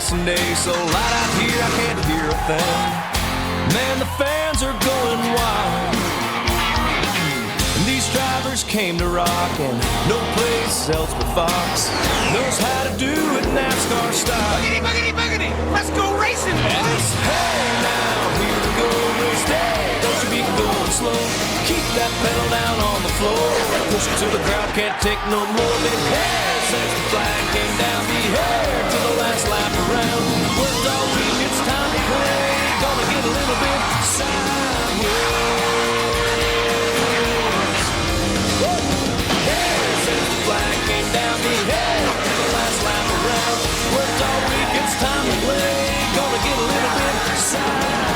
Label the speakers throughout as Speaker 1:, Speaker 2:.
Speaker 1: racing day, so loud out here I can't hear a thing. Man, the fans are going wild. And these drivers came to rock, and no place else but Fox knows how to do it NASCAR style.
Speaker 2: Buggity, buggity, buggity! Let's go racing, boys!
Speaker 1: Hey now, here we go, race day. Don't you be going slow. Keep that pedal down on the floor. Push it till the crowd can't take no more. Big hair since the flag came down. Be here to the last lap around. Worked all week, it's time to play. Gonna get a little bit sideways. Hair since the flag came down. Be here to the last lap around. Worked all week, it's time to play. Gonna get a little bit sideways.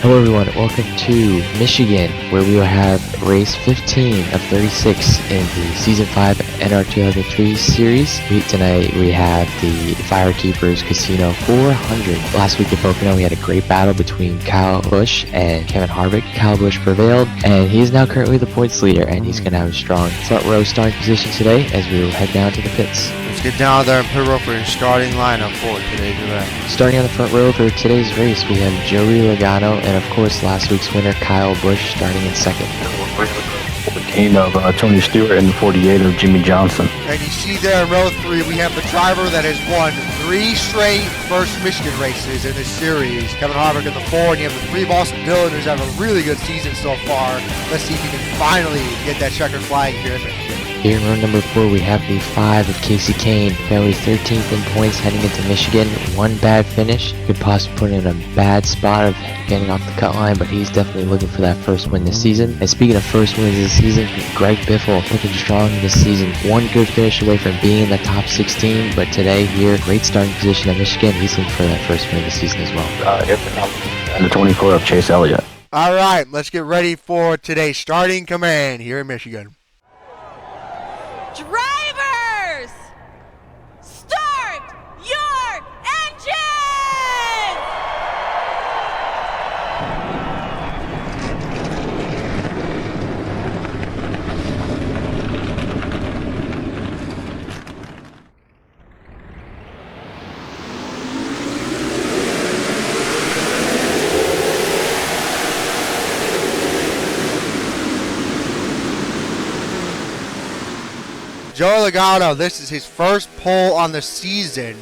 Speaker 3: Hello everyone, welcome to Michigan, where we will have race 15 of 36 in the Season 5 NR2003 series. Tonight we have the FireKeepers Casino 400. Last week at Pocono we had a great battle between Kyle Busch and Kevin Harvick. Kyle Busch prevailed, and he is now currently the points leader, and he's going to have a strong front row starting position today as we will head down to the pits.
Speaker 4: Let's get down there and pit row for your starting lineup for today's event.
Speaker 3: Starting on the front row for today's race, we have Joey Logano and of course last week's winner Kyle Busch starting in second.
Speaker 5: 14 of Tony Stewart and 48 of Jimmie Johnson.
Speaker 4: And you see there in row 3, we have the driver that has won 3 straight first Michigan races in this series, Kevin Harvick in the 4, and you have the 3 Boston Dillon, who's having a really good season so far. Let's see if he can finally get that checkered flag here in Michigan.
Speaker 3: Here in row number 4, we have the 5 of Kasey Kahne, fairly 13th in points heading into Michigan. One bad finish could possibly put him in a bad spot of getting off the cut line, but he's definitely looking for that first win this season. And speaking of first wins this season, Greg Biffle looking strong this season. One good finish away from being in the top 16, but today here, great starting position at Michigan. He's looking for that first win of the season as well.
Speaker 5: And the 24 of Chase Elliott.
Speaker 4: All right, let's get ready for today's starting command here in Michigan.
Speaker 6: Drivers, start your engines!
Speaker 4: Joey Logano, this is his first pole on the season.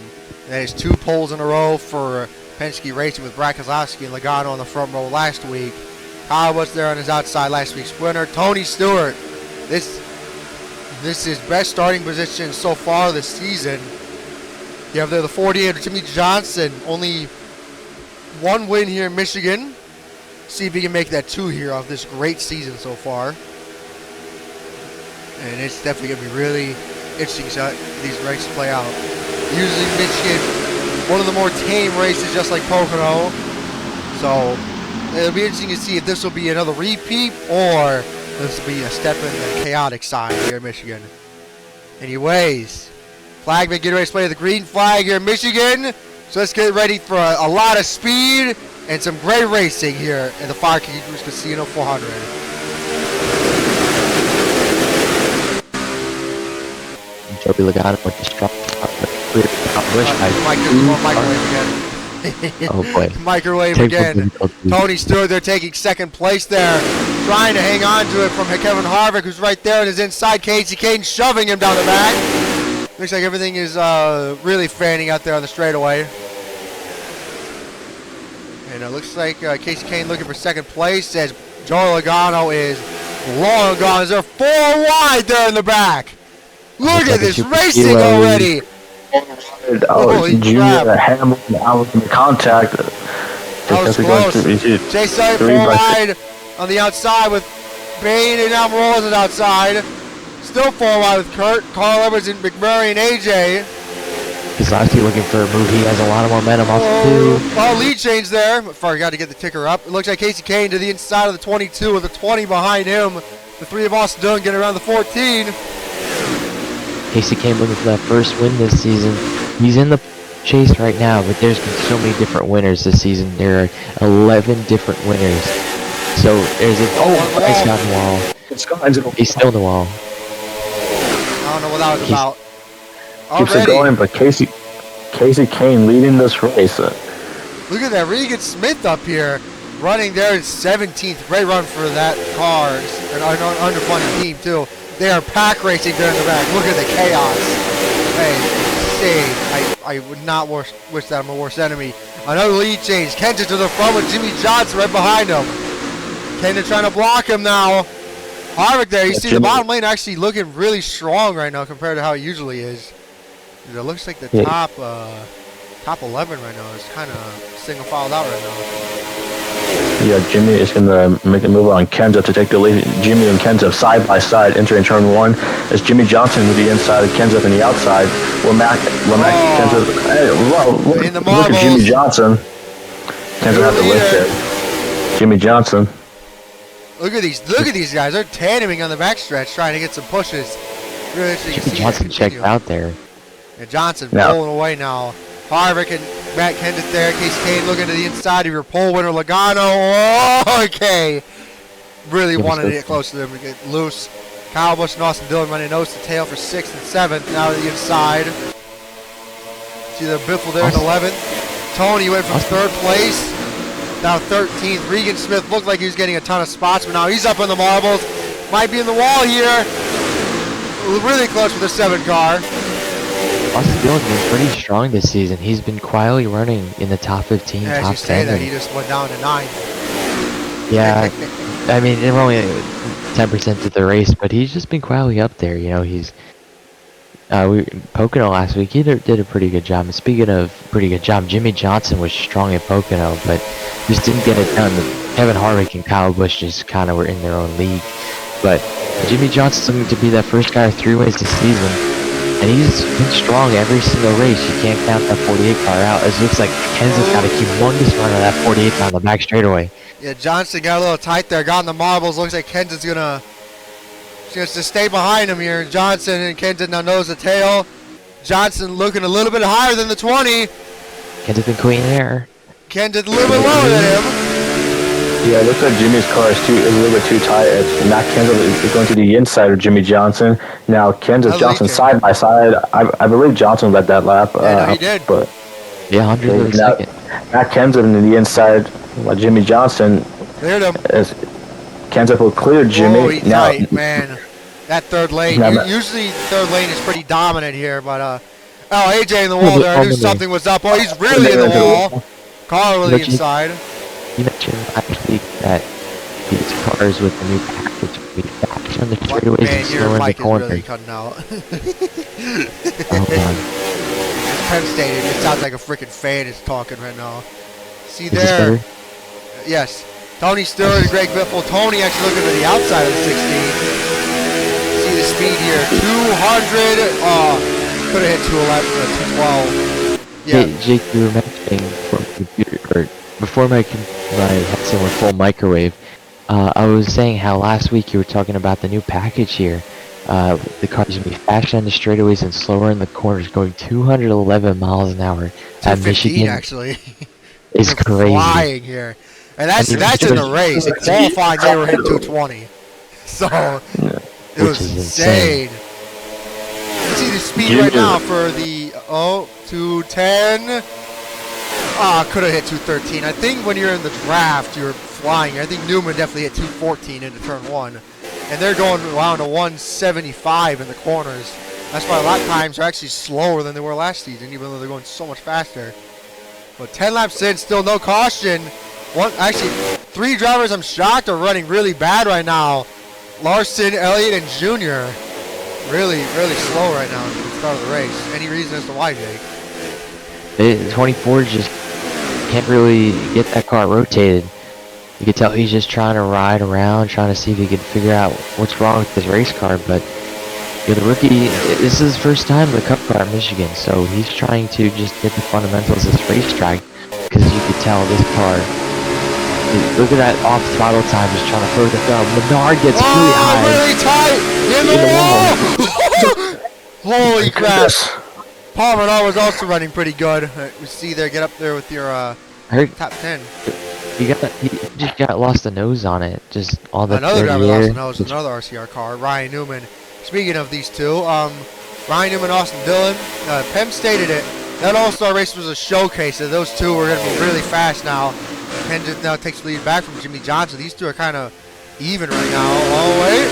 Speaker 4: That is 2 poles in a row for Penske Racing with Brad Keselowski and Logano on the front row last week. Kyle Busch there on his outside, last week's winner. Tony Stewart, this is his best starting position so far this season. You have there the 48 of Jimmie Johnson, only 1 win here in Michigan. See if he can make that 2 here off this great season so far. And it's definitely going to be really interesting to see these races play out. Usually Michigan, one of the more tame races, just like Pocono. So it'll be interesting to see if this will be another repeat or this will be a step in the chaotic side here in Michigan. Anyways, flagman getting ready to play the green flag here in Michigan. So let's get ready for a lot of speed and some great racing here in the FireKeepers Casino 400.
Speaker 3: Joey Logano with the strong
Speaker 4: Microwave again.
Speaker 3: Oh boy.
Speaker 4: Microwave again. Tony Stewart, they're taking second place there. Trying to hang on to it from Kevin Harvick, who's right there on his inside. Kasey Kahne shoving him down the back. Looks like everything is really fanning out there on the straightaway. And it looks like Kasey Kahne looking for second place as Joey Logano is long gone. They're 4 wide there in the back. Look at this racing already!
Speaker 5: Holy Junior Hamlin out in the contact.
Speaker 4: That was close. Chase started 4 wide on the outside with Bain and Almirola on the outside. Still 4 wide with Kurt, Carl Edwards, and McMurray and AJ.
Speaker 3: Keselowski looking for a move. He has a lot of momentum off the 2.
Speaker 4: Oh, lead change there. Forgot to get the ticker up. It looks like Kasey Kahne to the inside of the 22 with the 20 behind him. The 3 of Austin Dillon getting around the 14.
Speaker 3: Kasey Kahne looking for that first win this season. He's in the chase right now, but there's been so many different winners this season. There are 11 different winners. So there's a ice on the wall.
Speaker 5: It's gone.
Speaker 3: He's still in the wall.
Speaker 4: I don't know what that was about.
Speaker 5: Keeps it going, but Kasey Kahne leading this race.
Speaker 4: Look at that, Regan Smith up here running there in 17th. Great run for that car. An underfunded team too. They are pack racing there in the back. Look at the chaos. Hey, insane. I would not wish that on my worst enemy. Another lead change. Kenseth to the front with Jimmie Johnson right behind him. Kenseth trying to block him now. Harvick there. You see the bottom lane actually looking really strong right now compared to how it usually is. It looks like the top 11 right now is kind of single filed out right now.
Speaker 5: Yeah, Jimmie is going to make a move on Kenseth to take the lead. Jimmie and Kenseth side by side entering turn 1. As Jimmie Johnson to the inside of Kenseth on the outside. Kenseth. Hey, whoa,
Speaker 4: in the
Speaker 5: look at Jimmie Johnson. Kenseth has the lift there. Jimmie Johnson.
Speaker 4: Look at these guys. They're tandeming on the backstretch trying to get some pushes. Really interesting to see.
Speaker 3: Johnson checked out there.
Speaker 4: And Johnson pulling away now. Harvick and Matt Kenseth there. Kasey Kahne looking to the inside of your pole winner Logano. Oh, okay. Really wanted to get close to them to get loose. Kyle Busch and Austin Dillon running nose to tail for 6th and 7th. Now to the inside. See the Biffle there in 11th. Tony went from 3rd place. Now 13th. Regan Smith looked like he was getting a ton of spots, but now he's up in the marbles. Might be in the wall here. Really close with the 7 car.
Speaker 3: Austin Dillon's been pretty strong this season. He's been quietly running in the top 15,
Speaker 4: yeah,
Speaker 3: top 10.
Speaker 4: As you say that, he just went down to 9.
Speaker 3: Yeah, I mean, they're only 10% of the race, but he's just been quietly up there. You know, he's Pocono last week. He did a pretty good job. And speaking of pretty good job, Jimmie Johnson was strong at Pocono, but just didn't get it done. Kevin Harvick and Kyle Busch just kind of were in their own league. But Jimmie Johnson's looking to be that first guy 3 ways this season. And he's been strong every single race. You can't count that 48 car out. It looks like Kenseth's got a humongous run of that 48 on the back straightaway.
Speaker 4: Yeah, Johnson got a little tight there. Got in the marbles. Looks like Kenseth's gonna just to stay behind him here. Johnson and Kenseth now nose to tail. Johnson looking a little bit higher than the 20.
Speaker 3: Kenseth been clean there.
Speaker 4: Kenseth a little bit lower than him.
Speaker 5: Yeah, it looks like Jimmie's car is a little bit too tight. Now Kenseth is going to the inside of Jimmie Johnson. Now Kenseth Johnson side by side. I believe Johnson led that lap.
Speaker 4: Yeah, no, he did.
Speaker 5: But
Speaker 3: yeah, 100th second.
Speaker 5: Now Kenseth in the inside. Jimmie Johnson.
Speaker 4: Cleared him.
Speaker 5: Kenseth will clear Jimmie.
Speaker 4: Oh, he's tight, man. That 3rd lane. Usually 3rd lane is pretty dominant here, but AJ in the wall there. I knew something was up. Oh, he's really in the wall. Carl really inside.
Speaker 3: You mentioned last week that these cars with the new package will be fast on the straightaways and slower in the corners.
Speaker 4: Really cutting out.
Speaker 3: Oh,
Speaker 4: Penn State, it sounds like a freaking fan is talking right now. See there? Yes. Tony Stewart and Greg Biffle. Tony actually looking to the outside of the 16. See the speed here. 200. Could have hit 211 or 212. Yeah.
Speaker 3: Hey, Jake, you were mentioning before my headset went full microwave, I was saying how last week you were talking about the new package here. The cars going to be faster on the straightaways and slower in the corners, going 211 miles an hour at Michigan.
Speaker 4: Actually.
Speaker 3: It's crazy.
Speaker 4: Flying here. And that's in the race. In qualifying, they were hitting 220. So, it was insane. You see the speed right now for the 210. Could have hit 213. I think when you're in the draft, you're flying. I think Newman definitely hit 214 into turn 1. And they're going around to 175 in the corners. That's why a lot of times they're actually slower than they were last season, even though they're going so much faster. But 10 laps in, still no caution. Actually, 3 drivers I'm shocked are running really bad right now. Larson, Elliott, and Jr. Really, really slow right now at the start of the race. Any reason as to why, Jake?
Speaker 3: The 24 just can't really get that car rotated. You can tell he's just trying to ride around, trying to see if he can figure out what's wrong with his race car. But the rookie, this is his first time in the Cup car at Michigan, so he's trying to just get the fundamentals of this racetrack. Because you could tell this car, look at that off throttle time, just trying to throw the throttle. Menard gets really high.
Speaker 4: Really tight in the wall. Holy crap! Paul Menard was also running pretty good. We see there, get up there with your top 10.
Speaker 3: He just got lost the nose on it. Just all the
Speaker 4: Another driver
Speaker 3: air.
Speaker 4: lost the nose, another RCR car, Ryan Newman. Speaking of these two, Ryan Newman, Austin Dillon, Pem stated it. That All-Star race was a showcase, and those two were going to be really fast now. Kenseth now takes the lead back from Jimmie Johnson. These two are kind of even right now. Oh, wait.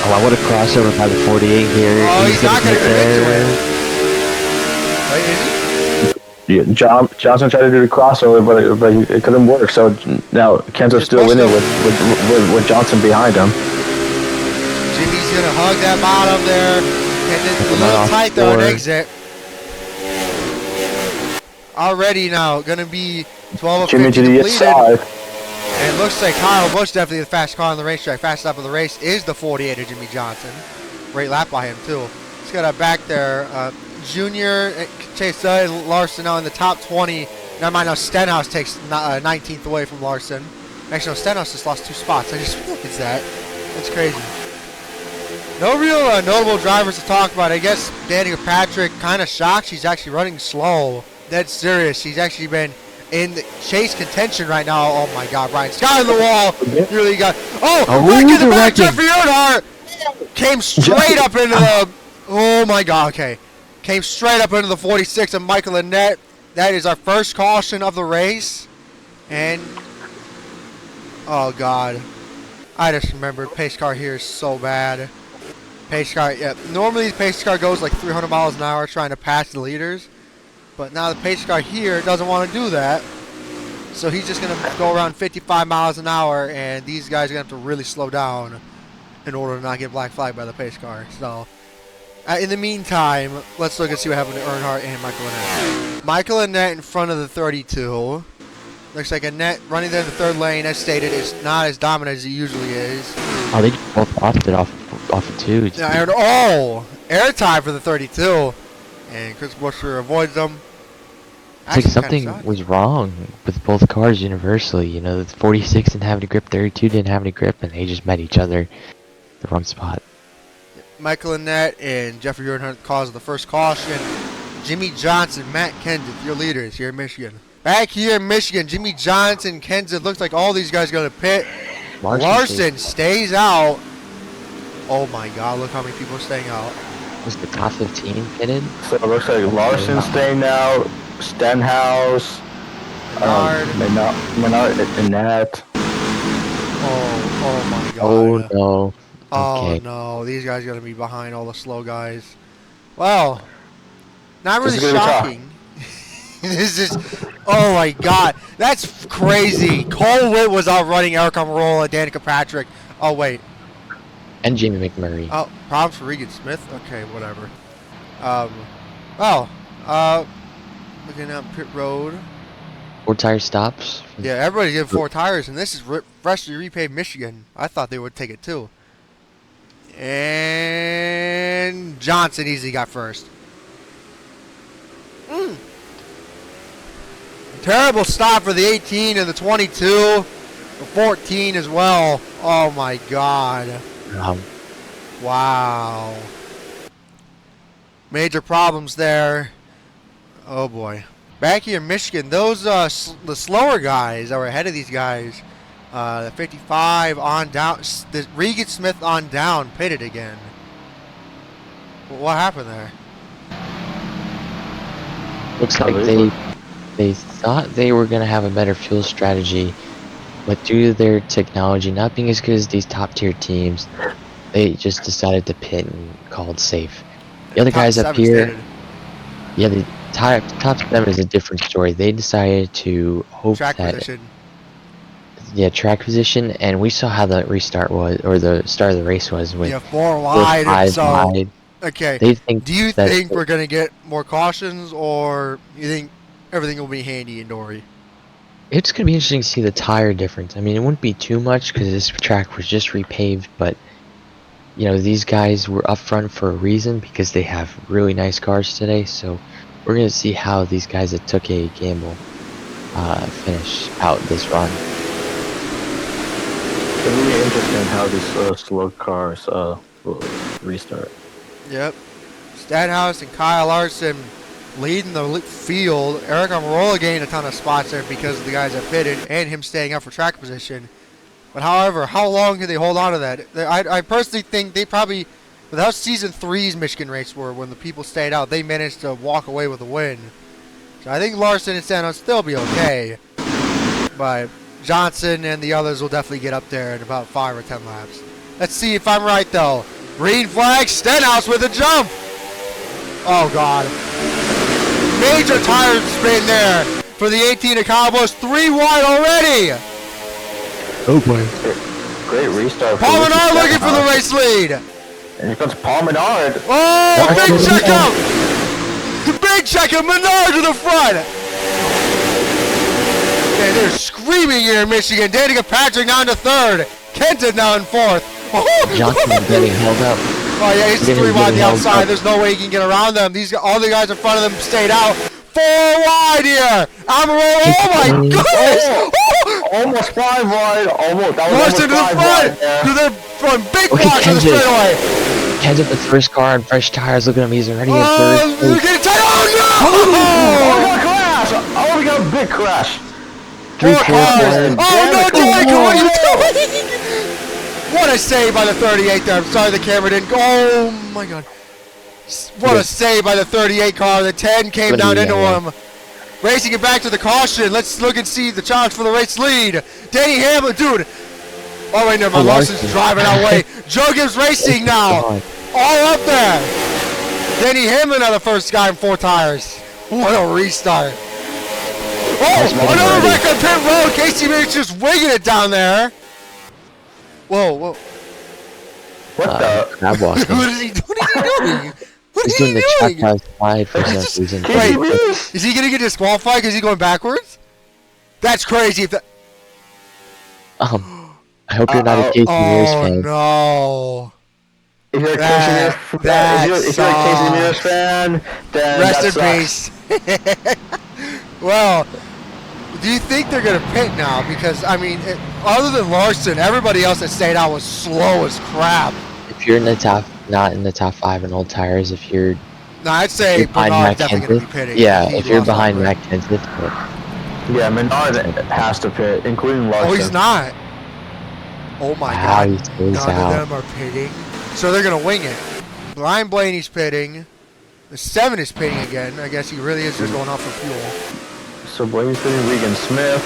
Speaker 3: Oh, what a crossover by the 48 here.
Speaker 4: Oh, he's not going to get into it. Wait, is he?
Speaker 5: Yeah, Johnson tried to do the crossover, but it couldn't work. So now Kenseth's still winning with Johnson behind him.
Speaker 4: Jimmy's going to hug that bottom there. And it's a little tight there on exit. Already now going to be 12 of 50 completed. And it looks like Kyle Busch, definitely the fast car on the racetrack. Fast lap of the race is the 48 of Jimmie Johnson. Great lap by him too. He's got a back there. Junior, Chase and Larson now in the top 20. Never mind, now Stenhouse takes 19th away from Larson. Actually, no, Stenhouse just lost 2 spots. I just realized that. That's crazy. No real notable drivers to talk about. I guess Danny Patrick, kind of shocked. She's actually running slow. That's serious. She's actually been in the chase contention right now. Oh my God, Brian Scott on the wall. Really got. Wreck in the back. Jeffrey Earnhardt came straight up into the. Oh my God. Okay, came straight up into the 46 of Michael Annette. That is our first caution of the race, and oh God, I just remembered pace car here is so bad. Pace car, yeah. Normally the pace car goes like 300 miles an hour trying to pass the leaders. But now the pace car here doesn't want to do that. So he's just going to go around 55 miles an hour, and these guys are going to have to really slow down in order to not get black flagged by the pace car. So in the meantime, let's look and see what happened to Earnhardt and Michael Annette. Michael Annette in front of the 32. Looks like Annette running there in the third lane, as stated, is not as dominant as he usually is.
Speaker 3: Oh, they just both lost it off of 2.
Speaker 4: Air time for the 32. And Chris Buescher avoids them.
Speaker 3: It's like something was wrong with both cars universally. You know, the 46 didn't have any grip, 32 didn't have any grip, and they just met each other the wrong spot.
Speaker 4: Michael Annette and Jeffrey Earnhardt caused the first caution. Jimmie Johnson, Matt Kenseth, your leaders here in Michigan. Back here in Michigan, Jimmie Johnson, Kenseth, looks like all these guys going to pit. Larson stays out. Oh my God, look how many people are staying out.
Speaker 3: Was the top 15 pitted?
Speaker 5: So it looks like Larson staying out, Stenhouse, Menard, Annette.
Speaker 4: Oh my God.
Speaker 3: Oh no.
Speaker 4: Oh
Speaker 3: Okay.
Speaker 4: no, these guys are going to be behind all the slow guys. Well, not really shocking. This is, oh my God, that's crazy. Cole Witt was outrunning Eric Almirola, Danica Patrick. Oh wait.
Speaker 3: And Jamie McMurray.
Speaker 4: Oh, problems for Regan Smith? Okay, whatever. Looking out pit road.
Speaker 3: 4 tire stops.
Speaker 4: Yeah, everybody's getting 4 tires, and this is freshly repaved Michigan. I thought they would take it too. And Johnson easily got first. Terrible stop for the 18 and the 22. The 14 as well. Oh my God. Wow. Major problems there. Oh boy. Back here in Michigan, those the slower guys that were ahead of these guys, the 55 on down, the Regan Smith on down pitted again. What happened there?
Speaker 3: Looks like they thought they were going to have a better fuel strategy, but due to their technology not being as good as these top tier teams, they just decided to pit and call it safe. The other guys up here, yeah, the top 7 is a different story. They decided to hope
Speaker 4: track
Speaker 3: that
Speaker 4: position.
Speaker 3: Yeah, track position, and we saw how the restart was, or the start of the race was with
Speaker 4: 4 wide and so
Speaker 3: wide.
Speaker 4: okay.
Speaker 3: Do
Speaker 4: you think we're gonna get more cautions, or you think everything will be handy in Dory?
Speaker 3: It's gonna be interesting to see the tire difference. I mean, it wouldn't be too much because this track was just repaved, but you know, these guys were up front for a reason because they have really nice cars today. So we're gonna see how these guys that took a gamble finish out this run.
Speaker 5: It's really interesting how these slow cars will restart.
Speaker 4: Yep. Stenhouse and Kyle Larson leading the field. Eric Almirola gained a ton of spots there because of the guys that pitted and him staying up for track position. But however, how long can they hold on to that? I personally think they probably, without Season 3's Michigan race were, when the people stayed out, they managed to walk away with a win. So I think Larson and Stenhouse will still be okay. But Johnson and the others will definitely get up there in about 5 or 10 laps. Let's see if I'm right, though. Green flag, Stenhouse with a jump. Oh, God. Major tire spin there for the 18 of Kyle Busch. 3 wide already.
Speaker 3: Oh, boy.
Speaker 5: Great restart.
Speaker 4: Paul Menard looking for the race lead.
Speaker 5: And here comes Paul Menard.
Speaker 4: Oh, big checkup. The big checkup. Menard to the front. Okay, they're screaming here in Michigan. Danica Patrick down to 3rd. Kenseth now in 4th.
Speaker 3: Johnson is getting held up.
Speaker 4: Oh, yeah, he's 3 wide on the outside. There's no way he can get around them. All the guys in front of them stayed out. 4 wide here. Almirola, oh my goodness.
Speaker 5: Almost 5 wide. Almost. That was
Speaker 4: Larson to the front. To the front. Big block to the straightaway.
Speaker 3: Kenseth, the first car on fresh tires. Look at him. He's already in
Speaker 4: third.
Speaker 3: third.
Speaker 4: Getting tight. Oh, no.
Speaker 5: Oh, we got a crash. Oh, we got a big crash.
Speaker 3: 3
Speaker 4: cars.
Speaker 3: cars.
Speaker 4: Oh, no, Danica, what are you doing? What a save by the 38 there. I'm sorry the camera didn't go. Oh, my God. What a save by the 38 car. The 10 came down into him. Racing it back to the caution. Let's look and see the challenge for the race lead. Denny Hamlin, dude. Oh, wait, never mind. Larson's driving our way. Joe Gibbs Racing now. All up there. Denny Hamlin are the first guy in 4 tires. What a restart. Oh, another wreck on pit road. Kasey Kahne just winging it down there. Whoa, whoa.
Speaker 5: What the?
Speaker 3: Crab walking.
Speaker 4: What is he doing? What
Speaker 3: He's
Speaker 4: is
Speaker 3: doing
Speaker 4: he
Speaker 3: the
Speaker 4: doing?
Speaker 3: check slide for some reason.
Speaker 4: Wait, is he going to get disqualified because he's going backwards? That's crazy. If that...
Speaker 3: I hope you're not a Casey Mears fan.
Speaker 4: Oh, no.
Speaker 5: If you're a Casey Mears fan, then
Speaker 4: rest in peace. Well, do you think they're going to pit now? Because, I mean, other than Larson, everybody else that stayed out was slow as crap.
Speaker 3: If you're in the top, not in the top 5 in old tires, if you're
Speaker 4: No, I'd say Bernard's definitely going to be pitting.
Speaker 3: Yeah, if you're behind Matt Kenseth.
Speaker 5: Yeah, Menard has to pit, including Larson.
Speaker 4: Oh, he's not. Oh, my God. None of them are pitting. So they're going to wing it. Brian Blaney's pitting. The 7 is pitting again. I guess he really is just going off for fuel.
Speaker 5: So Blaney's pitting, Regan Smith.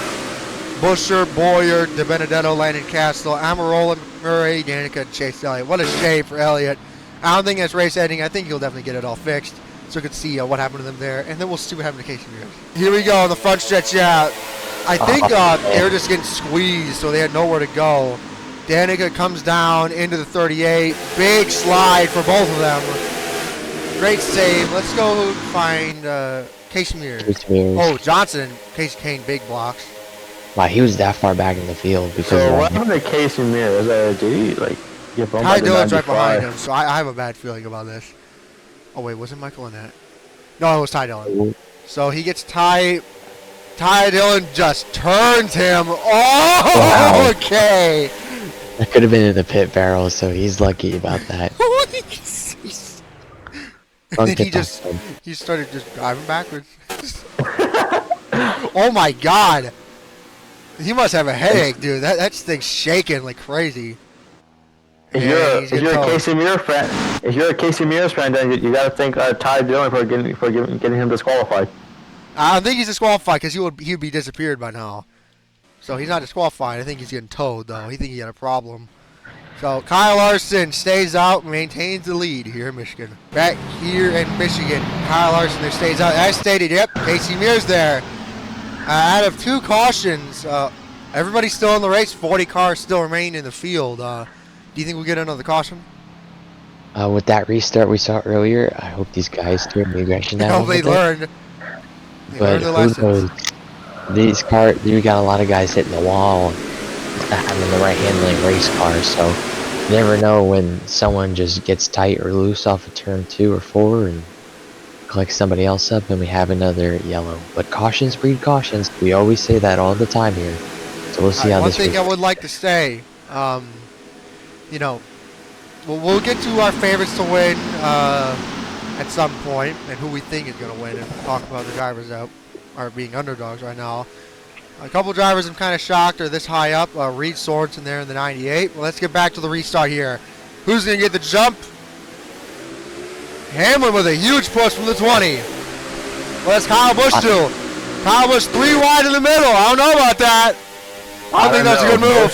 Speaker 4: Buscher, Boyer, DiBenedetto, Landon Castle, Almirola, Murray, Danica, Chase Elliott. What a shame for Elliott. I don't think that's race ending. I think he'll definitely get it all fixed. So we can see what happened to them there. And then we'll see what happened to Kasey Mears. Here we go, the front stretch, yeah. I think they were just getting squeezed, so they had nowhere to go. Danica comes down into the 38. Big slide for both of them. Great save. Let's go find Kasey Mears. Oh, Johnson, Kasey Kahne, big blocks.
Speaker 3: Wow, he was that far back in the field because.
Speaker 5: So what happened to Kasey Mears? Did he get bumped?
Speaker 4: Ty Dillon's right behind him, so I have a bad feeling about this. Oh wait, wasn't Michael in that? No, it was Ty Dillon. So he gets Ty Dillon just turns him. Oh, wow. Okay.
Speaker 3: That could have been in the pit barrel, so he's lucky about that.
Speaker 4: And then he started just driving backwards. Oh my God. He must have a headache, dude. That thing's shaking like crazy.
Speaker 5: If you're a Kasey Mears fan, then you got to thank Ty Dillon for getting him disqualified.
Speaker 4: I don't think he's disqualified because he would be disappeared by now. So he's not disqualified. I think he's getting towed though. He think he had a problem. So Kyle Larson stays out, maintains the lead here in Michigan. Back here in Michigan, Kyle Larson there stays out. As stated, yep, Kasey Mears there. Out of 2 cautions, everybody's still in the race. 40 cars still remain in the field. Do you think we'll get another caution?
Speaker 3: With that restart we saw earlier, I hope these guys turn the aggression down.
Speaker 4: I hope they learned.
Speaker 3: But who knows? These cars, we got a lot of guys hitting the wall, having the right handling race cars, so you never know when someone just gets tight or loose off of turn 2 or 4 and collects somebody else up and we have another yellow. But cautions breed cautions. We always say that all the time here. So we'll see how this
Speaker 4: goes. One thing I would like to say, you know, we'll get to our favorites to win at some point, and who we think is going to win, and talk about the drivers that are being underdogs right now. A couple drivers I'm kind of shocked are this high up. Reed Sorensen there in the 98. Well, let's get back to the restart here. Who's going to get the jump? Hamlin with a huge push from the 20. Well, that's Kyle Busch too. Kyle Busch 3 wide in the middle. I don't know about that. I don't think that's a good move.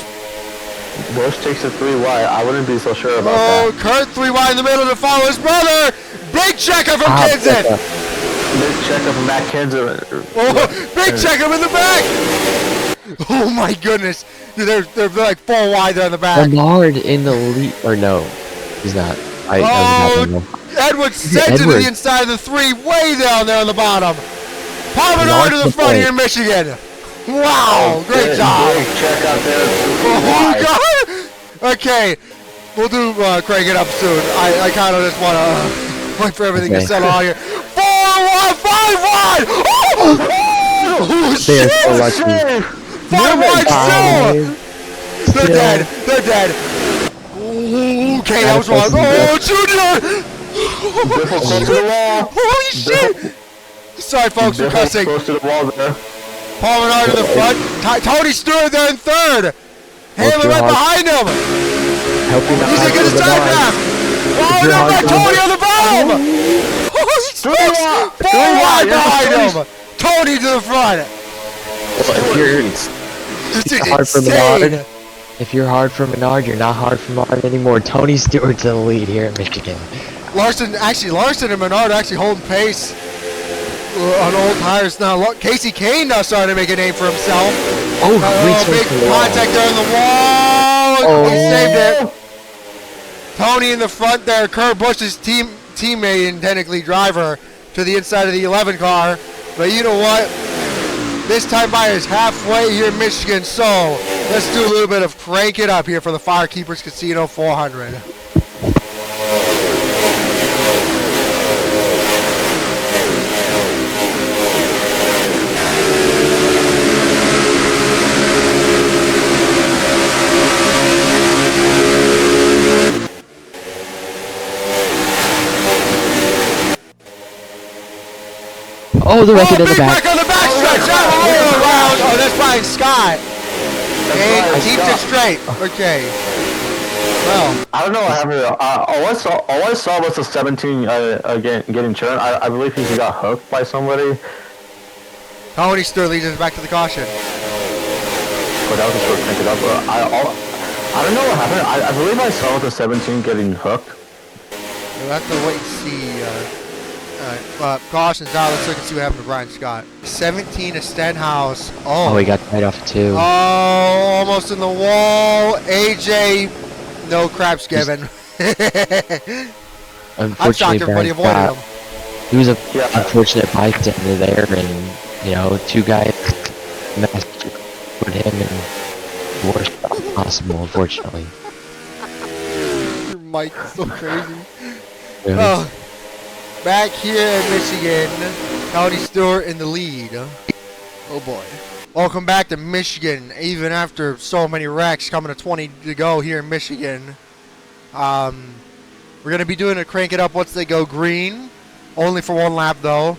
Speaker 5: Busch takes a 3 wide. I wouldn't be so sure about
Speaker 4: that.
Speaker 5: Oh,
Speaker 4: Kurt 3 wide in the middle to follow his brother. Big checker from Kenseth.
Speaker 5: Big checker from Matt Kenseth.
Speaker 4: Oh, big checker in the back. Oh my goodness. Dude, they're like 4 wide there in the back.
Speaker 3: Bernard in the lead, or no, he's not.
Speaker 4: Edwards sent it to the inside of the 3, way down there on the bottom. Paul Bernard to the front here in Michigan. Wow, great job.
Speaker 5: Big check out there.
Speaker 4: Oh, God. Okay, we'll do crank it up soon. I kind of just want to wait for everything to settle out here. 4 wide, 5 wide. Oh, shit. 5 wide still. They're dead. They're dead. Okay, that was wrong. Oh, Junior! Holy shit! Sorry, folks, for cussing. Paul Bernard in the front. Tony Stewart there in third. Hamlin right behind him. He's going to get his time back. Oh, no, by Tony on the bottom. Holy smokes! 4 wide behind him. Tony to the front. This is insane.
Speaker 3: If you're hard for Menard, you're not hard for Menard anymore. Tony Stewart to the lead here in Michigan.
Speaker 4: Larson and Menard actually holding pace on old tires now. Look, Kasey Kahne now starting to make a name for himself.
Speaker 3: Oh,
Speaker 4: big contact there in the wall. Oh. He saved it. Tony in the front there. Kurt Busch's teammate and technically driver to the inside of the 11 car. But you know what? This time by is halfway here in Michigan, so let's do a little bit of crank it up here for the FireKeepers Casino 400.
Speaker 3: Oh, the record in the back.
Speaker 4: On the back stretch. Oh, that's Brian Scott. And keeps it straight. Okay. Well,
Speaker 5: I don't know what happened. All I saw was the 17 again getting turned. I believe he got hooked by somebody.
Speaker 4: Tony Stewart leads us back to the caution.
Speaker 5: But that was a short crank it up. I don't know what happened. I believe I saw the 17 getting hooked.
Speaker 4: We'll have to wait and see. Caution's out. Let's look and see what happened to Brian Scott. 17 to Stenhouse.
Speaker 3: Oh, he got tied off too.
Speaker 4: Oh, almost in the wall. AJ, no craps given. I'm shocked everybody avoided him.
Speaker 3: He was a unfortunate bystander there, and you know, 2 guys put him in the worst spot possible, unfortunately.
Speaker 4: Your mic is so crazy.
Speaker 3: Really?
Speaker 4: Oh. Back here in Michigan, Tony Stewart in the lead. Oh boy. Welcome back to Michigan, even after so many wrecks, coming to 20 to go here in Michigan. We're going to be doing a crank it up once they go green. Only for 1 lap though.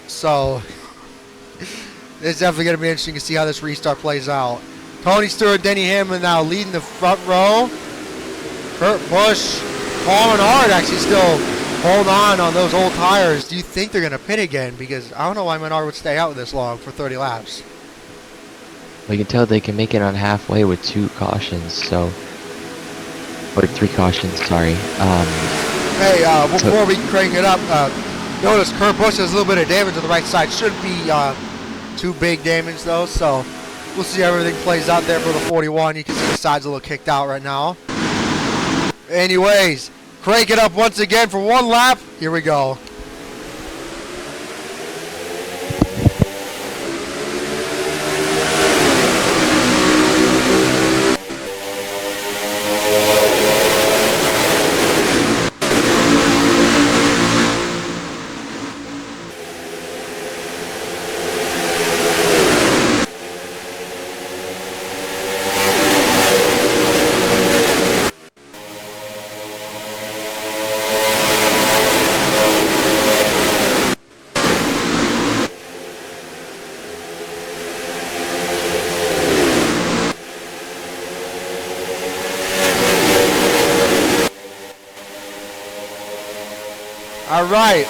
Speaker 4: So, it's definitely going to be interesting to see how this restart plays out. Tony Stewart, Denny Hamlin now leading the front row. Kurt Busch, Paul Menard actually still hold on those old tires. Do you think they're going to pit again? Because I don't know why Menard would stay out this long for 30 laps.
Speaker 3: We can tell they can make it on halfway with 2 cautions, so... Or 3 cautions, sorry.
Speaker 4: Hey, before we crank it up, notice Kurt Busch has a little bit of damage on the right side. Shouldn't be too big damage, though, so we'll see how everything plays out there for the 41. You can see the side's a little kicked out right now. Anyways, crank it up once again for 1 lap. Here we go. All right.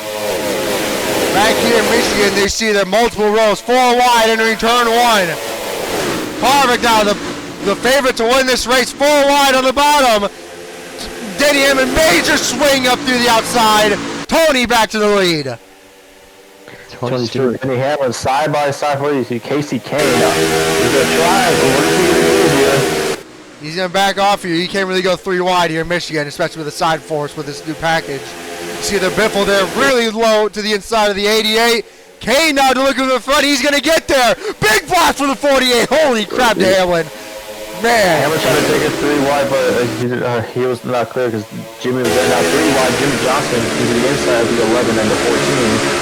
Speaker 4: Back here in Michigan, they see their multiple rows, 4 wide entering turn 1. Harvick now the favorite to win this race, 4 wide on the bottom. Denny Hamlin, major swing up through the outside. Tony back to the lead.
Speaker 5: 22. Denny Hamlin side by side for you. See Kasey Kahne. He's going to try. What is he going to do here?
Speaker 4: He's going to back off here. He can't really go 3 wide here in Michigan, especially with the side force with this new package. You see the biffle there really low to the inside of the 88. Kahne now to look at the front. He's going to get there. Big blast for the 48. Holy crap to Hamlin. Man.
Speaker 5: Hamlin tried to take it 3 wide, but he was not clear because Jimmie was there. Now 3 wide. Jimmie Johnson is the inside of the 11 and the 14.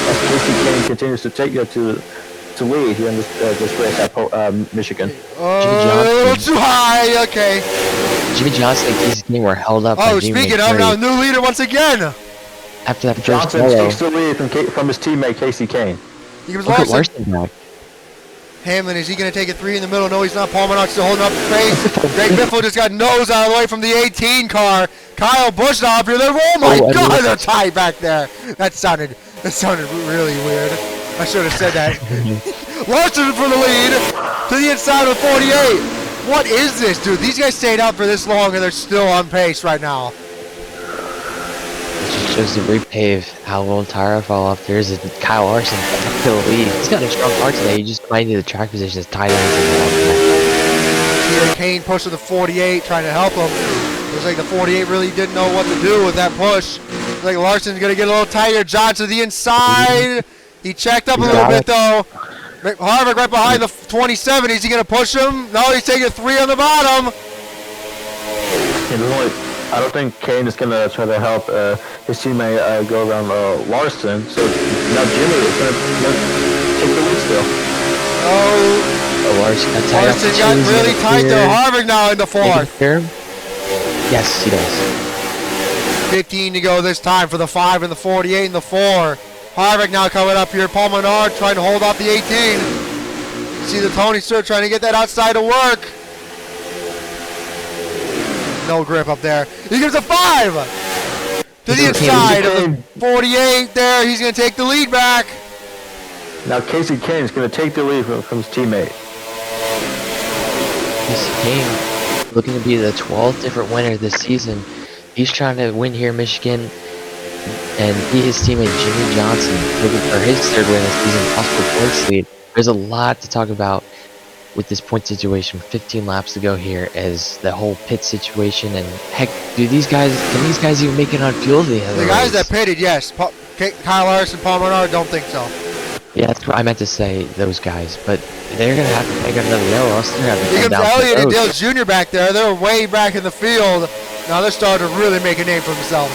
Speaker 5: As Kasey Kahne continues to take you to lead here in this race at Michigan.
Speaker 4: A little too high. Okay.
Speaker 3: Jimmie Johnson and Kasey Kahne were held up.
Speaker 4: Oh, speaking of, now new leader once again.
Speaker 3: After that first
Speaker 5: Johnson
Speaker 3: solo,
Speaker 5: takes the lead from his teammate Kasey Kahne.
Speaker 4: He was
Speaker 3: look at
Speaker 4: Larson.
Speaker 3: Larson back.
Speaker 4: Hamlin, is he going to take a 3 in the middle? No, he's not. Paul Menard still holding up the pace. Greg Biffle just got nose out of the way from the 18 car. Kyle Busch now up here. Oh my God, they're tied back there. That sounded really weird. I should have said that. Larson for the lead to the inside of the 48. What is this, dude? These guys stayed out for this long and they're still on pace right now.
Speaker 3: It just shows the repave how well Tyra fell off. There's a Kyle Larson to the lead. He's got a strong car today. He just might need the track position as tight
Speaker 4: Here, Kahne pushing the 48, trying to help him. Looks like the 48 really didn't know what to do with that push. Looks like Larson's going to get a little tighter. Johnson to the inside. He checked up a little bit, though. Harvick right behind the 27. Is he going to push him? No, he's taking a 3 on the bottom.
Speaker 5: I don't think Kahne is going to try to help his teammate go around Larson. So now Jimmie is going to take the lead still.
Speaker 4: Larson got really tight there. Harvick now in the 4th.
Speaker 3: Yes, he does.
Speaker 4: 15 to go this time for the 5 and the 48 and the 4. Harvick now coming up here. Paul Menard trying to hold off the 18. See the Tony Stewart trying to get that outside to work. No grip up there. He gives a 5 to the inside of the 48 there. He's going to take the lead back.
Speaker 5: Now Kasey Kahne is going to take the lead from his teammate.
Speaker 3: Kasey Kahne looking to be the 12th different winner this season. He's trying to win here in Michigan and beat his teammate Jimmie Johnson, looking for his 3rd win this season, possible points lead. There's a lot to talk about with this point situation. 15 laps to go here as the whole pit situation, and heck, can these guys even make it on fuel? The
Speaker 4: guys that pitted, yes. Kyle Larson, Paul Menard, don't think so.
Speaker 3: Yeah, that's what I meant to say, those guys, but they're going to have to make another yellow, else they're going to have to come down.
Speaker 4: Elliott and Dillon Jr. back there. They're way back in the field. Now they're starting to really make a name for themselves.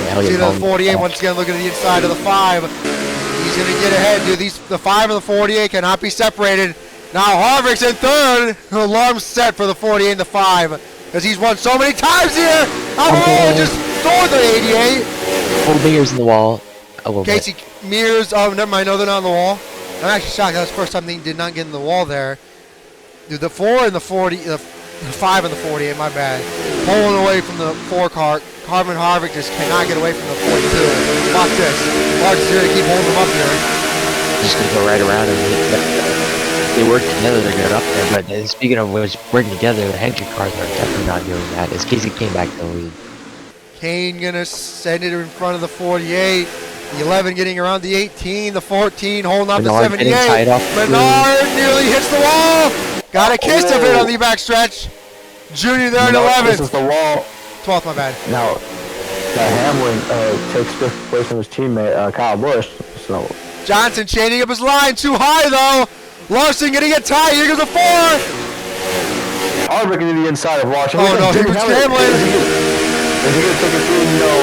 Speaker 3: Yeah,
Speaker 4: see the 48 once again looking at the inside of the 5. He's going to get ahead, dude. The 5 and the 48 cannot be separated. Now Harvick's in 3rd. Alarm set for the 48 and the 5 because he's won so many times here. Just throwing the 88.
Speaker 3: Full fingers in the wall.
Speaker 4: Kasey Mears. Oh, never mind. No, they're not on the wall. I'm actually shocked. That was the first time they did not get in the wall there. Dude, the 4 and the 40, the 5 and the 48. My bad. Pulling away from the 4 car. Carmen Harvick just cannot get away from the 42. Watch this. Larson's here to keep holding him up here.
Speaker 3: Just gonna go right around and they work together to get up there. But speaking of which, working together, the Hendrick cars are definitely not doing that. As Kasey came back to the lead.
Speaker 4: Kahne gonna send it in front of the 48. The 11 getting around the 18. The 14 holding up the 78. Menard nearly hits the wall. Got a kiss of it on the backstretch. Junior there in 11th.
Speaker 5: This is the wall.
Speaker 4: 12th, my bad.
Speaker 5: Now Hamlin takes 5th place from his teammate Kyle Busch. So
Speaker 4: Johnson chaining up his line too high though. Larson gonna get tight. Here goes a 4.
Speaker 5: Harvick to the inside of Larson.
Speaker 4: Oh no, here comes Hamlin.
Speaker 5: Is he gonna take it through? No.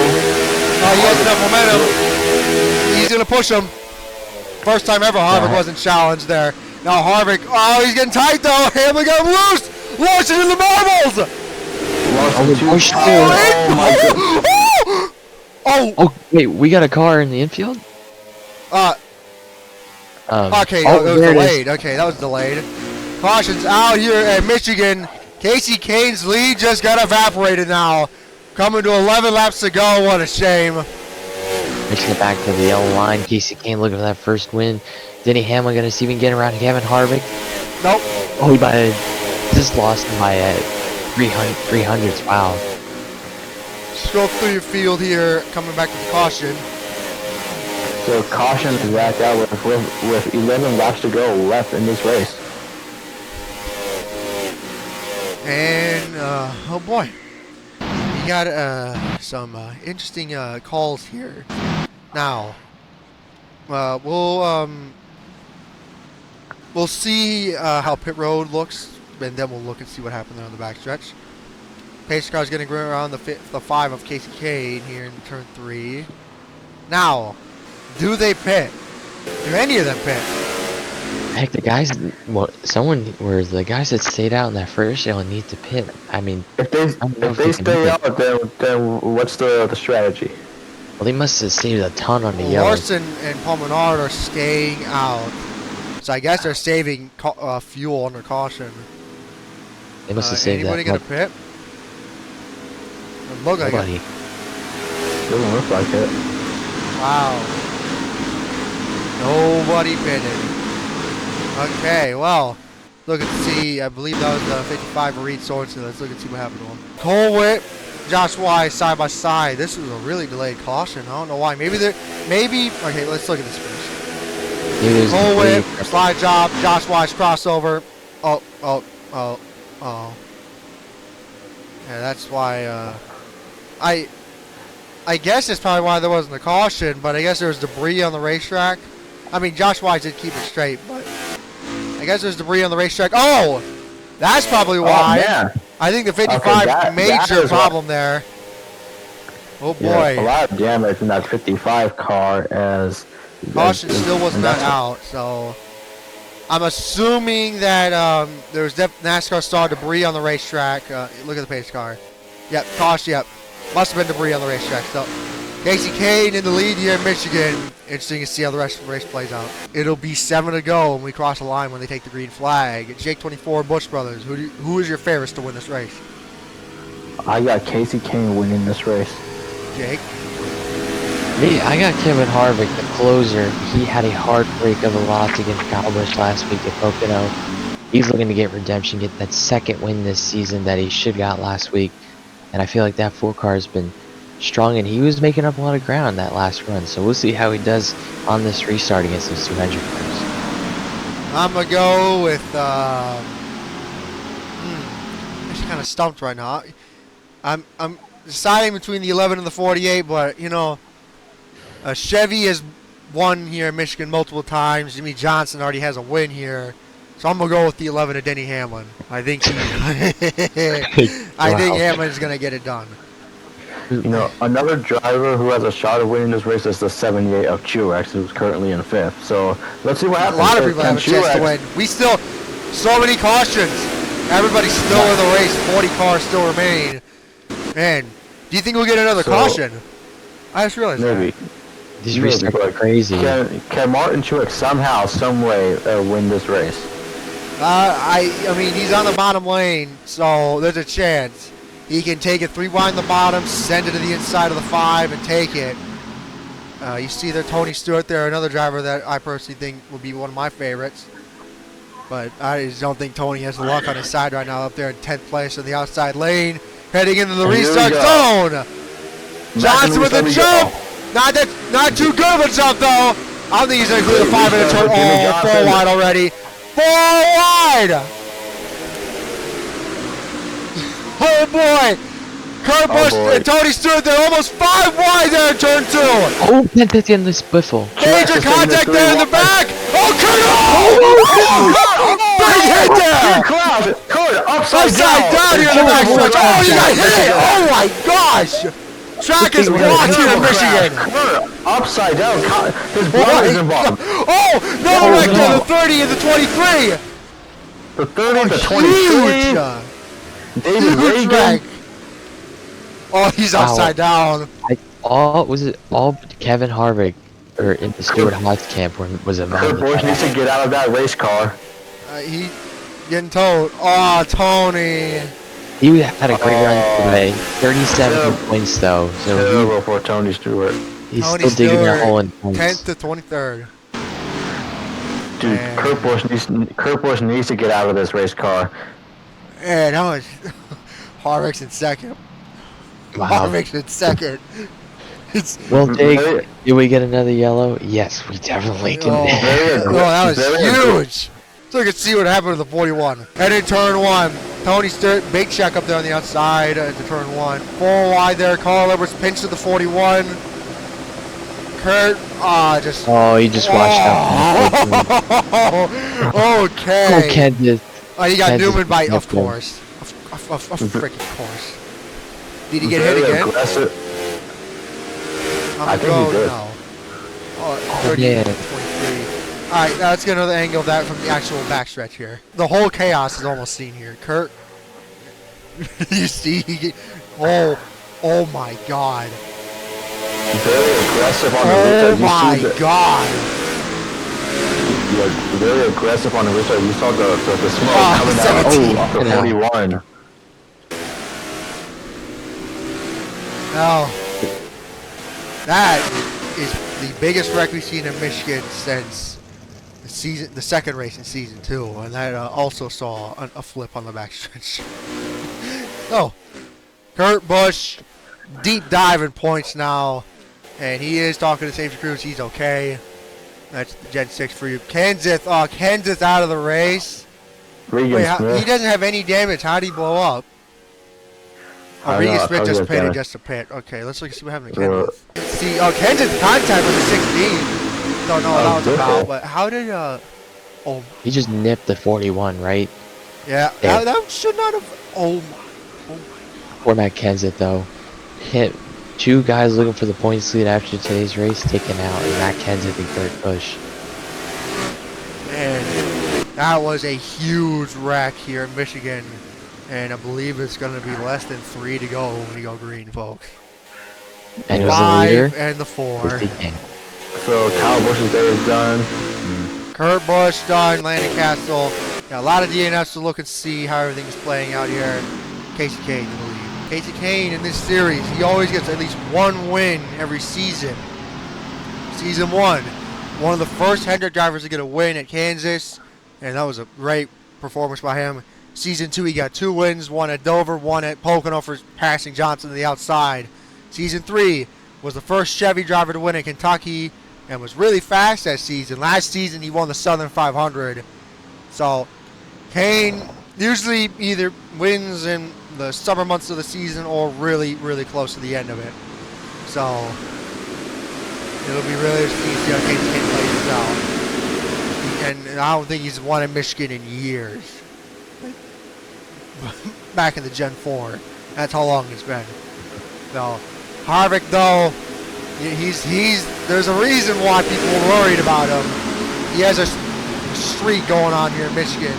Speaker 4: Oh, he has enough momentum. He's gonna push him. First time ever Harvick wasn't challenged there. Now Harvick. Oh, he's getting tight though. Hamlin got him loose. Larson in the marbles.
Speaker 3: Oh, wait, we got a car in the infield?
Speaker 4: Okay, it was delayed. Okay, that was delayed. Cautions out here at Michigan. Kasey Kahne's lead just got evaporated now. Coming to 11 laps to go. What a shame.
Speaker 3: Pushing it back to the yellow line. Kasey Kahne looking for that first win. Denny Hamlin gonna see if he can get around Kevin Harvick.
Speaker 4: Nope.
Speaker 3: Oh, he just lost him by 300s. Wow.
Speaker 4: Scroll through your field here, coming back with caution.
Speaker 5: So caution is back out with 11 laps to go left in this race.
Speaker 4: And, oh boy. We got some interesting calls here. Now, we'll see how pit road looks, and then we'll look and see what happened there on the backstretch. Pace car is going to go around the 5 of Kasey Kahne here in turn 3. Now, do they pit? Do any of them pit?
Speaker 3: Heck, the guys, the guys that stayed out in that first yellow need to pit. I mean,
Speaker 5: If they stay out, then what's the strategy?
Speaker 3: well, they must have saved a ton on the yellow.
Speaker 4: Larson and Palmenard are staying out. So I guess they're saving fuel under caution.
Speaker 3: They must have saved
Speaker 4: anybody
Speaker 3: that.
Speaker 4: Anybody going to pit? Doesn't look like
Speaker 3: Nobody.
Speaker 4: it.
Speaker 5: Doesn't look like it.
Speaker 4: Wow. Nobody pitted. Okay, well, look and see. I believe that was 55 for Reed Sorensen. Let's look and see what happened to him. Cole Whitt, Josh Wise side by side. This was a really delayed caution. I don't know why. Maybe. Okay, let's look at this first. Cole Whitt, slide job, Josh Wise crossover. Oh. Yeah, that's why. I guess that's probably why there wasn't a caution, but I guess there was debris on the racetrack. I mean, Josh Wise did keep it straight, but I guess there's debris on the racetrack. Oh, that's probably why.
Speaker 5: Oh, yeah.
Speaker 4: I think the 55 major problem there. Oh boy.
Speaker 5: Yeah, a lot of damage in that 55 car as
Speaker 4: Caution still was not out, so I'm assuming that there was NASCAR star debris on the racetrack. Look at the pace car. Yep, caution. Yep, must have been debris on the racetrack. So Kasey Kahne in the lead here in Michigan. Interesting to see how the rest of the race plays out. It'll be 7 to go when we cross the line when they take the green flag. Jake 24, Busch Brothers. Who is your favorites to win this race?
Speaker 5: I got Kasey Kahne winning this race.
Speaker 4: Jake?
Speaker 3: Me, I got Kevin Harvick, the closer. He had a heartbreak of a loss against Kyle Busch last week at Pocono. He's looking to get redemption, get that second win this season that he should got last week. And I feel like that 4 car has been strong, and he was making up a lot of ground that last run. So we'll see how he does on this restart against those 200 cars.
Speaker 4: I'm going to go with... I'm just kind of stumped right now. I'm deciding between the 11 and the 48, but, you know... Chevy has won here in Michigan multiple times. Jimmie Johnson already has a win here. So I'm going to go with the 11 of Denny Hamlin. I think Hamlin's going to get it done.
Speaker 5: You know, another driver who has a shot of winning this race is the 78 of Truex, who's currently in 5th. So let's see what happens.
Speaker 4: A lot of people have a chance to win. We still, so many cautions. Everybody's still in the race. 40 cars still remain. Man, do you think we'll get another caution? I just realized
Speaker 5: maybe.
Speaker 4: that.
Speaker 3: These restarts are crazy.
Speaker 5: Can Martin Truex somehow, some way win this race?
Speaker 4: I mean, he's on the bottom lane, so there's a chance. He can take it 3 wide in the bottom, send it to the inside of the 5, and take it. You see there Tony Stewart there, another driver that I personally think will be one of my favorites. But I just don't think Tony has the luck on his side right now up there in 10th place in the outside lane. Heading into the restart zone. Johnson with a jump. Not too good of a jump, though. I don't think he's going to include a 5 in a turn. Oh, 4 wide already. 4 wide. Oh, boy. Kurt Busch and Tony Stewart there. Almost 5 wide there in turn 2.
Speaker 3: Oh, that's in the spiffle.
Speaker 4: Major contact there in the back. Oh, Kurt. Big hit there.
Speaker 5: Kurt, upside
Speaker 4: down here in the back stretch. Oh, he got hit. Oh, my gosh. Track is blocked here in Michigan.
Speaker 5: Upside down. His brother is involved.
Speaker 4: Oh, no, right there. The 30 and the 23.
Speaker 5: The 30 and the 23. David Reagan.
Speaker 4: Oh, he's upside down.
Speaker 3: All Kevin Harvick or in the Stewart Haas camp was a
Speaker 5: Kurt Busch needs to get out of that race car.
Speaker 4: He getting towed. Oh, Tony.
Speaker 3: He had a great run today. 37 points though. So
Speaker 5: for Tony Stewart.
Speaker 3: He's
Speaker 4: Tony's
Speaker 3: still digging that
Speaker 4: Stewart,
Speaker 3: hole in points.
Speaker 4: 10th to 23rd.
Speaker 5: Dude,
Speaker 4: Man.
Speaker 5: Kurt Busch needs to get out of this race car.
Speaker 4: And how much? Harvick's in second.
Speaker 3: Wow.
Speaker 4: Harvick's in second. It's
Speaker 3: Well, Jake, did we get another yellow? Yes, we definitely
Speaker 4: oh,
Speaker 3: can.
Speaker 4: that was huge. So you can see what happened to the 41. And in turn 1, Tony Stewart, big check up there on the outside into turn 1. 4 wide there. Carl Edwards pinched to the 41. Kurt, just.
Speaker 3: Oh, he just washed out.
Speaker 4: Okay.
Speaker 3: Oh, Kenseth.
Speaker 4: Oh, he got
Speaker 3: Kenseth
Speaker 4: Newman by, of
Speaker 3: nipped him.
Speaker 4: course. Of freaking course. Did he get hit again?
Speaker 5: Aggressive.
Speaker 4: I
Speaker 5: think he did.
Speaker 4: No. Oh, 30,
Speaker 3: yeah.
Speaker 4: 23. Alright, now let's get another angle of that from the actual backstretch here. The whole chaos is almost seen here. Kurt, you see? Oh my God.
Speaker 5: Very aggressive on the
Speaker 4: Oh
Speaker 5: restart.
Speaker 4: my God.
Speaker 5: Yeah, very aggressive on the restart. You saw the smoke coming
Speaker 4: 17.
Speaker 5: out off the 41.
Speaker 4: Now, that is the biggest wreck we've seen in Michigan since the second race in season 2, and that also saw a flip on the backstretch. Oh, Kurt Busch, deep dive in points now, and he is talking to safety crews. He's okay. That's Gen 6 for you. Kenseth, Kenseth out of the race. Wait, he doesn't have any damage. How did he blow up? Regan Smith just pitted just a pit. Okay, let's look and see what happened to Kenseth. See, Kenseth's contact was a 16. Don't know what that was about, but how did,
Speaker 3: He just nipped the 41, right?
Speaker 4: Yeah, that should not have, oh my.
Speaker 3: Poor Matt Kenseth, though. Hit 2 guys looking for the points lead after today's race taken out, and Matt Kenseth and Kurt Busch.
Speaker 4: Man, that was a huge wreck here in Michigan. And I believe it's going to be less than 3 to go when we go green, folks.
Speaker 3: And it was the leader.
Speaker 4: 5 and the 4.
Speaker 5: So Kyle Busch's day is done.
Speaker 4: Kurt Busch done. Landon Castle. Got a lot of DNFs to look and see how everything's playing out here. Kasey Kahne in the lead. Kasey Kahne in this series, he always gets at least 1 win every season. Season 1, one of the first Hendrick drivers to get a win at Kansas, and that was a great performance by him. Season 2, he got 2 wins, 1 at Dover, 1 at Pocono for passing Johnson to the outside. Season 3 was the first Chevy driver to win in Kentucky and was really fast that season. Last season, he won the Southern 500. So, Kahne usually either wins in the summer months of the season or really, really close to the end of it. So, it'll be really interesting to see how Kahne plays this out. And I don't think he's won in Michigan in years. Back in the Gen 4. That's how long it's been. So, Harvick, though, there's a reason why people are worried about him. He has a streak going on here in Michigan.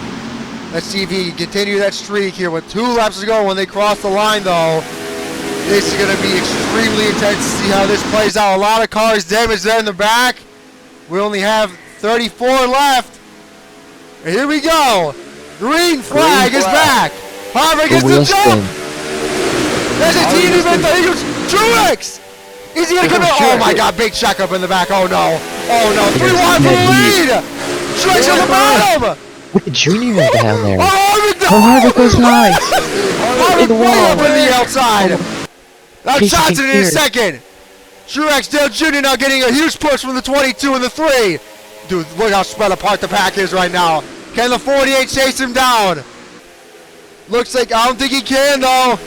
Speaker 4: Let's see if he can continue that streak here with 2 laps to go when they cross the line, though. This is going to be extremely intense to see how this plays out. A lot of cars damaged there in the back. We only have 34 left. And here we go. Green flag is back. Harvick gets the jump. There's a team event. There goes Truex. Is he going to come in? Oh my God, big check up in the back. Oh no. Oh no. 3 wide for the lead. Truex on the bottom.
Speaker 3: Look at Junior down there.
Speaker 4: Harvick
Speaker 3: goes high.
Speaker 4: Harvick way up on the outside. Now Johnson in his second. Truex Jr. now getting a huge push from the 22 and the 3. Dude, look how spread apart the pack is right now. Can the 48 chase him down? Looks like, I don't think he can though.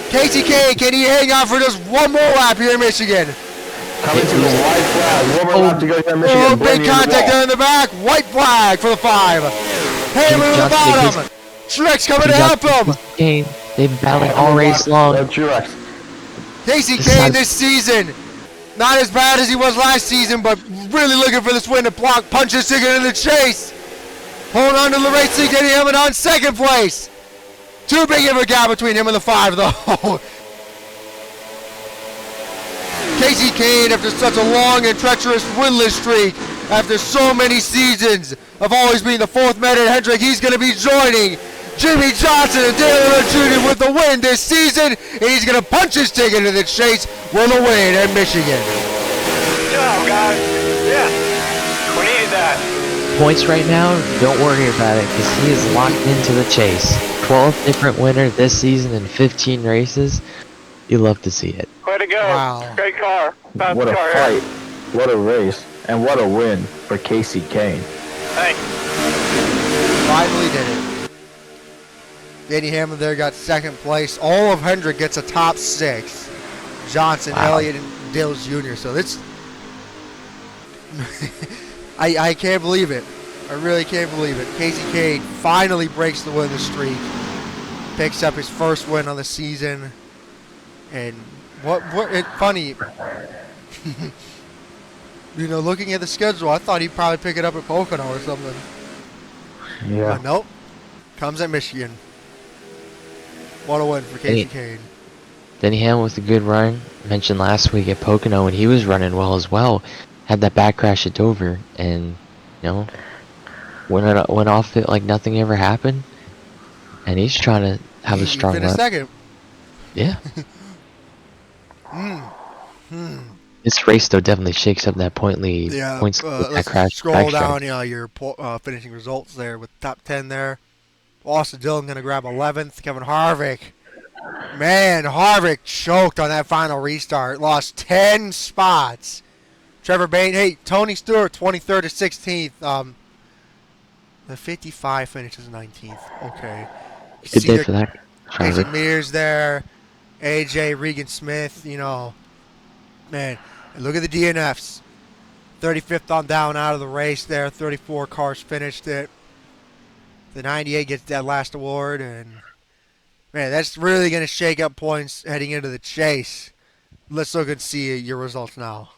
Speaker 4: Kasey Kahne, can he hang on for just 1 more lap here in Michigan?
Speaker 5: Coming to the white flag. 1 more lap to go here in Michigan.
Speaker 4: Oh, big contact there in the back. White flag for the 5. Hamlin at the bottom. Truex coming to help him.
Speaker 3: They've been battling all race long.
Speaker 4: Kasey Kahne this season, not as bad as he was last season, but really looking for this win to block punches to get in the chase. Holding on to the race, Denny Hamlin on 2nd place. Too big of a gap between him and the 5, though. Kasey Kahne, after such a long and treacherous winless streak, after so many seasons of always being the 4th man at Hendrick, he's going to be joining Jimmie Johnson and Dillon Jr. with the win this season, and he's going to punch his ticket into the chase with a win at Michigan.
Speaker 7: Yeah, we need that.
Speaker 3: Points right now, don't worry about it because he is locked into the chase. 12th different winner this season in 15 races. You love to see it.
Speaker 7: Way to go.
Speaker 4: Wow.
Speaker 7: Great car. Fast
Speaker 5: What a
Speaker 7: car
Speaker 5: fight.
Speaker 7: here.
Speaker 5: What a race. And what a win for Kasey Kahne.
Speaker 7: Thanks.
Speaker 4: Finally did it. Denny Hamlin there got second place. All of Hendrick gets a top 6. Johnson,
Speaker 3: Wow.
Speaker 4: Elliott, and Dillon Jr. So this, I can't believe it. I really can't believe it. Kasey Kahne finally breaks the winning streak, picks up his first win on the season, and it's funny. You know, looking at the schedule, I thought he'd probably pick it up at Pocono or something.
Speaker 5: Yeah.
Speaker 4: But nope, comes at Michigan. What a win for Kasey Kahne.
Speaker 3: Denny Hamlin with a good run. Mentioned last week at Pocono when he was running well as well. Had that back crash at Dover and, you know, went off it like nothing ever happened. And he's trying to have a strong
Speaker 4: He finished
Speaker 3: run.
Speaker 4: second.
Speaker 3: Yeah. This race though definitely shakes up that point lead.
Speaker 4: Yeah,
Speaker 3: Points with that
Speaker 4: let's
Speaker 3: crash.
Speaker 4: scroll
Speaker 3: backtrack.
Speaker 4: down, your finishing results there with top 10 there. Austin Dillon going to grab 11th. Kevin Harvick. Man, Harvick choked on that final restart. Lost 10 spots. Trevor Bayne. Hey, Tony Stewart, 23rd to 16th. The 55 finishes 19th. Okay.
Speaker 3: Good day for that.
Speaker 4: Jason
Speaker 3: Driver.
Speaker 4: Mears there. AJ, Regan Smith, you know. Man, and look at the DNFs. 35th on down out of the race there. 34 cars finished it. The 98 gets that last award. And, man, that's really going to shake up points heading into the chase. Let's look and see your results now.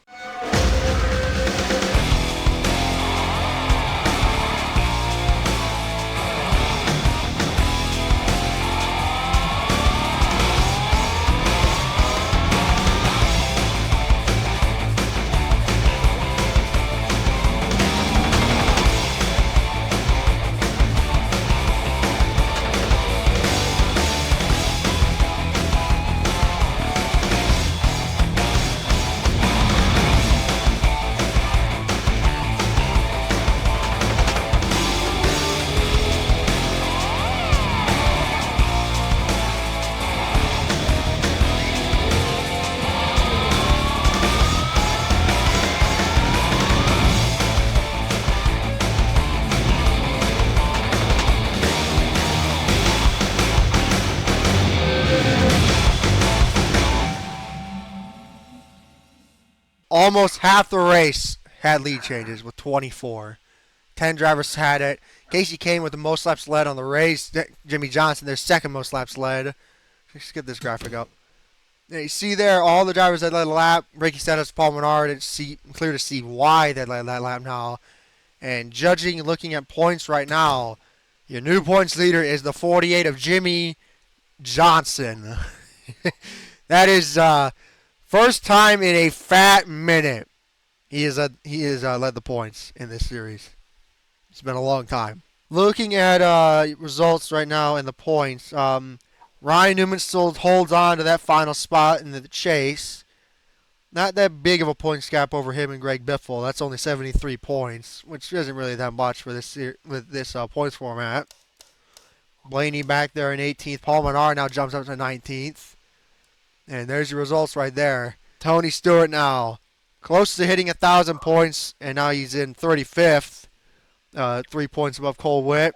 Speaker 4: Almost half the race had lead changes with 24. 10 drivers had it. Kasey Kahne with the most laps led on the race. Jimmie Johnson, their second most laps led. Let's get this graphic up. Now you see there all the drivers that led a lap. Ricky Stenhouse, Paul Menard. It's clear to see why they led that lap now. And judging and looking at points right now, your new points leader is the 48 of Jimmie Johnson. That is first time in a fat minute he has led the points in this series. It's been a long time. Looking at results right now in the points, Ryan Newman still holds on to that final spot in the chase. Not that big of a points gap over him and Greg Biffle. That's only 73 points, which isn't really that much for this points format. Blaney back there in 18th. Paul Menard now jumps up to 19th. And there's your results right there. Tony Stewart now close to hitting 1,000 points, and now he's in 35th, 3 points above Cole Witt.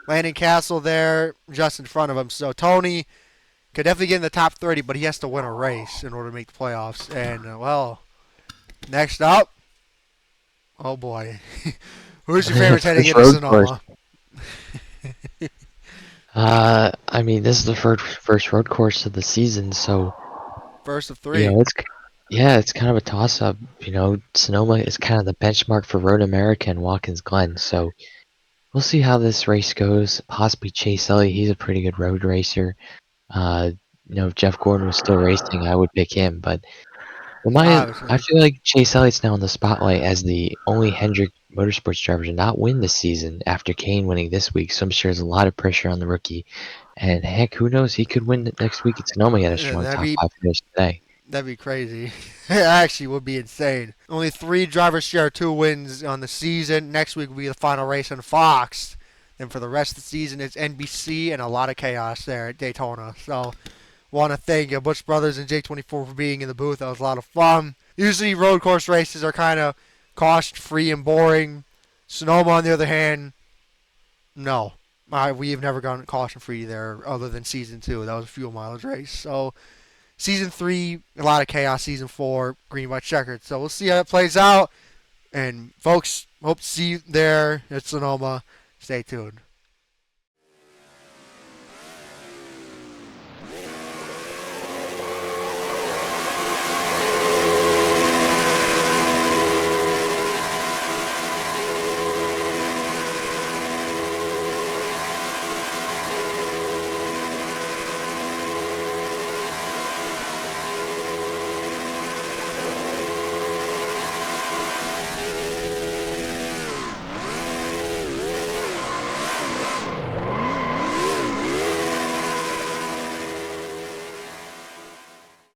Speaker 4: Landon Castle there, just in front of him. So Tony could definitely get in the top 30, but he has to win a race in order to make the playoffs. And, well, next up, oh boy. Who's your favorite heading into Sonoma?
Speaker 3: I mean, this is the first road course of the season, so
Speaker 4: first of 3.
Speaker 3: you know, it's kind of a toss-up. You know, Sonoma is kind of the benchmark for Road America and Watkins Glen, so we'll see how this race goes. Possibly Chase Elliott, he's a pretty good road racer. You know, if Jeff Gordon was still racing, I would pick him, but I feel like Chase Elliott's now in the spotlight as the only Hendrick Motorsports driver to not win this season after Kahne winning this week, so I'm sure there's a lot of pressure on the rookie. And heck, who knows, he could win next week at Sonoma at a strong top 5 finish today.
Speaker 4: That'd be crazy. It actually would be insane. Only 3 drivers share 2 wins on the season. Next week will be the final race on Fox. Then for the rest of the season, it's NBC and a lot of chaos there at Daytona. So, want to thank Busch Brothers and J24 for being in the booth. That was a lot of fun. Usually, road course races are kind of cost-free and boring. Sonoma, on the other hand, no. We've never gone caution-free there other than Season 2. That was a fuel mileage race. So, Season 3, a lot of chaos. Season 4, green, white, checkered. So, we'll see how it plays out. And, folks, hope to see you there at Sonoma. Stay tuned.